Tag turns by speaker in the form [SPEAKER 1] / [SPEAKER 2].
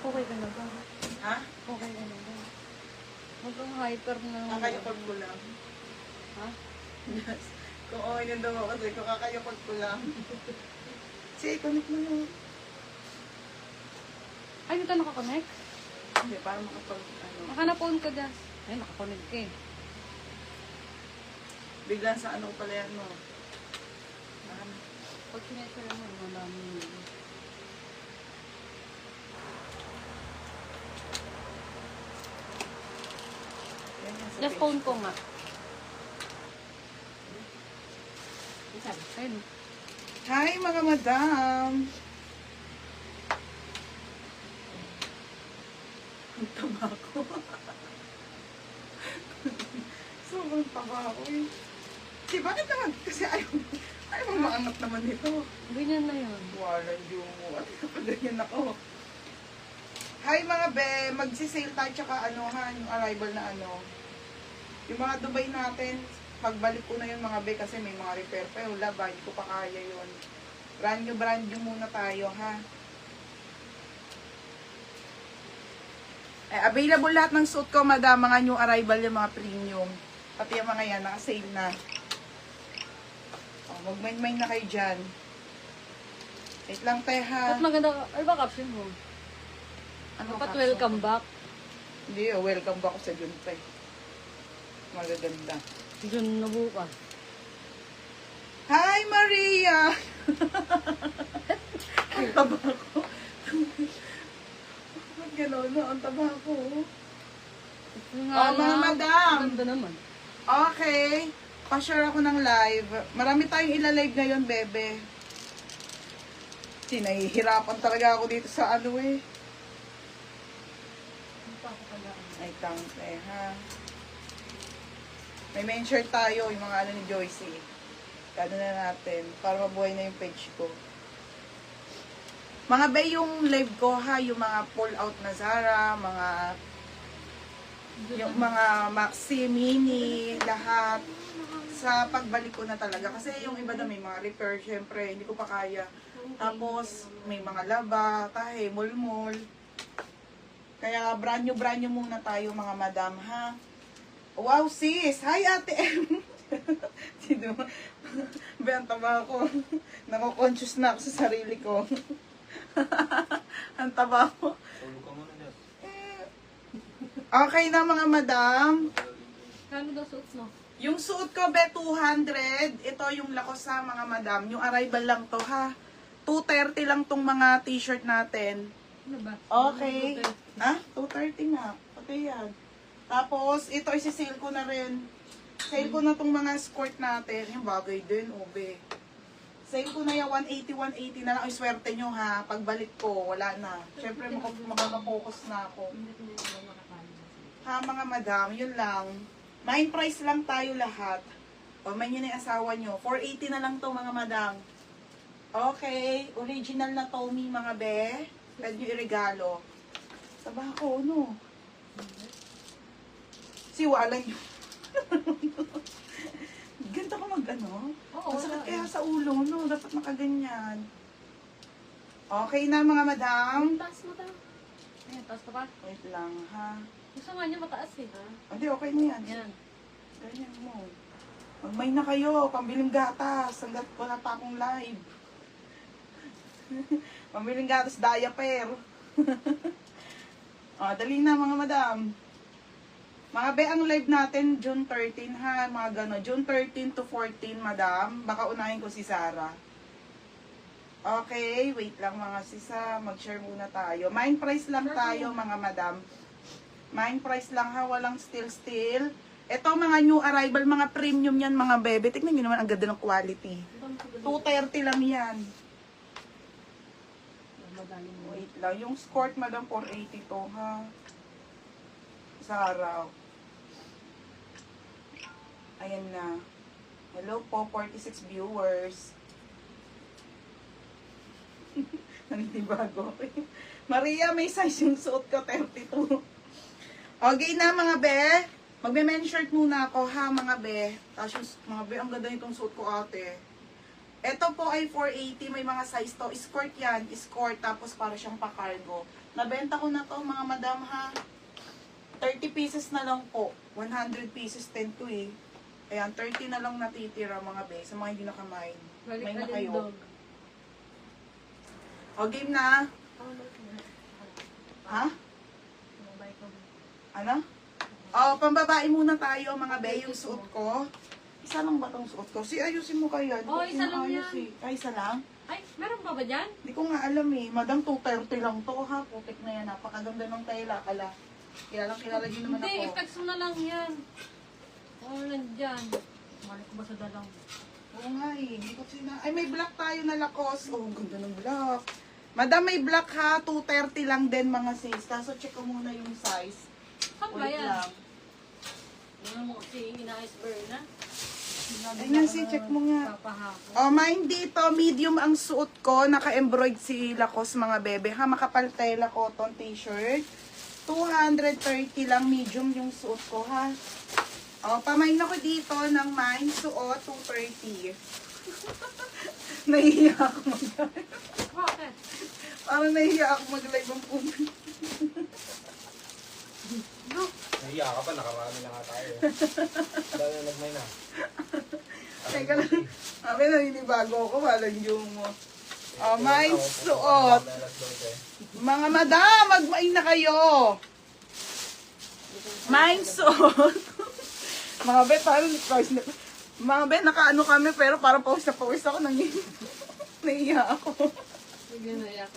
[SPEAKER 1] Okay ka na ba?
[SPEAKER 2] Ha?
[SPEAKER 1] Okay ka na ba? Huwag kang hyper na.
[SPEAKER 2] Kakayapag ko lang.
[SPEAKER 1] Ha?
[SPEAKER 2] Yes. Kung okay na daw ako, kung kakayapag ko lang. Sige, connect mo na.
[SPEAKER 1] Ay, dito nakakonect?
[SPEAKER 2] Hindi, para makapag, ano.
[SPEAKER 1] Baka na-phone ka dyan. Ay, nakakonect ka eh.
[SPEAKER 2] Biglang sa ano pala yan, no?
[SPEAKER 1] Pag sinetsa mo, madami yun.
[SPEAKER 2] Yan yan sa
[SPEAKER 1] Just
[SPEAKER 2] page
[SPEAKER 1] phone ko nga. Ayun.
[SPEAKER 2] Hi, mga madam! Ang taba ko. Sobrang taba ko eh. Di, bakit naman? Kasi ayaw mong maangat naman nito.
[SPEAKER 1] Ganyan na yun.
[SPEAKER 2] Wala yung at nakaganyan ako. Hi mga be, magsisale tayo tsaka ano ha, yung arrival na ano. Yung mga Dubai natin, pagbalik ko na yun mga be kasi may mga repair pa yun. Wala ba, hindi ko pa kaya yun. Brand new muna tayo ha. Available lahat ng suit ko madam, mga new arrival yung mga premium. Pati yung mga yan, naka-sale na. Mag-mind na kayo dyan. Wait lang, teha.
[SPEAKER 1] Ba't maganda ka? Ay, ba caption mo?
[SPEAKER 2] Ano
[SPEAKER 1] Dapat
[SPEAKER 2] caption
[SPEAKER 1] welcome
[SPEAKER 2] ko?
[SPEAKER 1] back.
[SPEAKER 2] Hindi, welcome back sa Junpei. Magaganda.
[SPEAKER 1] Diyan na bukas.
[SPEAKER 2] Hi, Maria! Ang taba ko. Ba't gano'n no? Ang taba ko. Mga madam!
[SPEAKER 1] Ganda naman.
[SPEAKER 2] Okay. Pa-share ako ng live. Marami tayong ila-live ngayon, bebe. Nahihirapan talaga ako dito sa ano eh. Ay, tangke, ha. May mention tayo, yung mga ano ni Joycey. Kano na natin, para mabuhay na yung page ko. Mga be, yung live ko, ha, yung mga pull out na Zara, yung mga Maxi, Mini, lahat. Sa pagbalik ko na talaga. Kasi yung iba na may mga repair, syempre, hindi ko pa kaya. Tapos, may mga laba, tahe, mulmul. Kaya, brand new muna tayo, mga madam, ha? Wow, sis! Hi, Ate M! Sino? Benta ba ako? Nako-conscious na ako sa sarili ko. Ang taba ko. Okay na, mga madam.
[SPEAKER 1] Kano daw suits mo?
[SPEAKER 2] Yung suot ko, be, 200. Ito yung lakos sa mga madam. Yung arrival lang to, ha? 230 lang tong mga t-shirt natin.
[SPEAKER 1] Ano ba?
[SPEAKER 2] Okay. Ha? 230 nga. Pati yan. Tapos, ito isi-sale ko na rin. Sale ko na tong mga skirt natin. Yung bagay din, be. Sale ko na yung 180 na lang. Ay, swerte nyo, ha? Pagbalik ko, wala na. Siyempre, makaka-focus na ako. Ha, mga madam, yun lang. Main price lang tayo lahat. O, may yun yung asawa nyo. 480 na lang to, mga madam. Okay. Original na Tommy, mga be. Pwede nyo iregalo. Saba ko, no? Siwala nyo. Ganito ko mag-ano?
[SPEAKER 1] Oo,
[SPEAKER 2] Masakit kaya sa ulo, no? Dapat nakaganyan. Okay na, mga madam.
[SPEAKER 1] Taas mo ta. Ayan, taas ka pa.
[SPEAKER 2] Wait lang, ha?
[SPEAKER 1] Gusto nga niya mataas eh.
[SPEAKER 2] Hindi, okay na yan.
[SPEAKER 1] Ayan.
[SPEAKER 2] Ganyan mo. Magmay na kayo, pambiling gatas. Hanggat wala pa akong live. Pambiling gatas, diaper. Dali na, mga madam. Mga be, ang live natin, June 13 ha, mga gano. June 13 to 14, madam. Baka unahin ko si Sarah. Okay, wait lang mga sisa. Mag-share muna tayo. Main price lang tayo, mga madam. Main price lang ha, walang still. Ito mga new arrival, mga premium yan, mga bebe. Tignan nyo naman, ang ganda ng quality. 230 lang yan. Wait lang, yung skirt, madam, 480 to, ha. Sarah. Ayan na. Hello po, 46 viewers. Naninibago. Maria, may size yung suot ko, 32. Okay na, mga be. Magme-men shirt muna ako, ha, mga be. Tapos yung, mga be, ang ganda nitong suot ko, ate. Ito po ay 480, may mga size to. Skirt yan, skirt, tapos para siyang pa-cargo. Nabenta ko na to mga madam ha. 30 pieces na lang po. 100 pieces 10 to eh. Ayan, 30 na lang natitira mga be. Sa mga hindi nakamain.
[SPEAKER 1] Balik
[SPEAKER 2] May na
[SPEAKER 1] alin
[SPEAKER 2] kayo.
[SPEAKER 1] dog.
[SPEAKER 2] O, game na. Ha? Ano? O, pambabae muna tayo mga be. Yung suot ko. Isa lang ba itong suot ko? Ayusin mo kaya. Di ko
[SPEAKER 1] Oo, isa lang
[SPEAKER 2] pinaayos
[SPEAKER 1] yan.
[SPEAKER 2] eh. Ay, isa lang?
[SPEAKER 1] Ay, meron pa ba dyan?
[SPEAKER 2] Hindi ko nga alam eh. Madam, 230 lang to ha. Putik na yan. Napakaganda ng tela. Kilala din naman
[SPEAKER 1] Hindi,
[SPEAKER 2] ako.
[SPEAKER 1] i-flex mo na lang yan. Oo, nandyan. Mali ko ba sa dalang?
[SPEAKER 2] Oo nga eh. Hindi ko Ay, may black tayo na Lacoste. Oh, ang ganda ng black. Madam, may black ha. 230 lang din mga sis. Kaso check ko muna yung size.
[SPEAKER 1] Saan ba
[SPEAKER 2] Wait
[SPEAKER 1] yan?
[SPEAKER 2] lang.
[SPEAKER 1] Ano mo kasi ina-iceberg na?
[SPEAKER 2] Ay nga si, check mo nga.
[SPEAKER 1] Papahapon.
[SPEAKER 2] Oh, mind dito, medium ang suot ko. Naka-embroid si Lacoste mga bebe. Ha, makapal tela cotton t-shirt. 230 lang, medium yung suot ko ha. Oh, pamain ako dito ng mine suot, 230. Nahihiya ako mag-live.
[SPEAKER 1] Bakit?
[SPEAKER 2] Parang nahihiya ako mag-live ang pumin.
[SPEAKER 3] Nahiya ka pa, nakarami na nga tayo. Dahil na nagmay na.
[SPEAKER 2] Teka lang. Sabi, naninibago ako, walang yung mo. Oh, mine suot. Mga madam, magmain na kayo. Mine suot. Mga be, parang mga be, nakaano kami, pero parang pawis na pawis ako. Nahiya ako.
[SPEAKER 1] Sige na, iyak.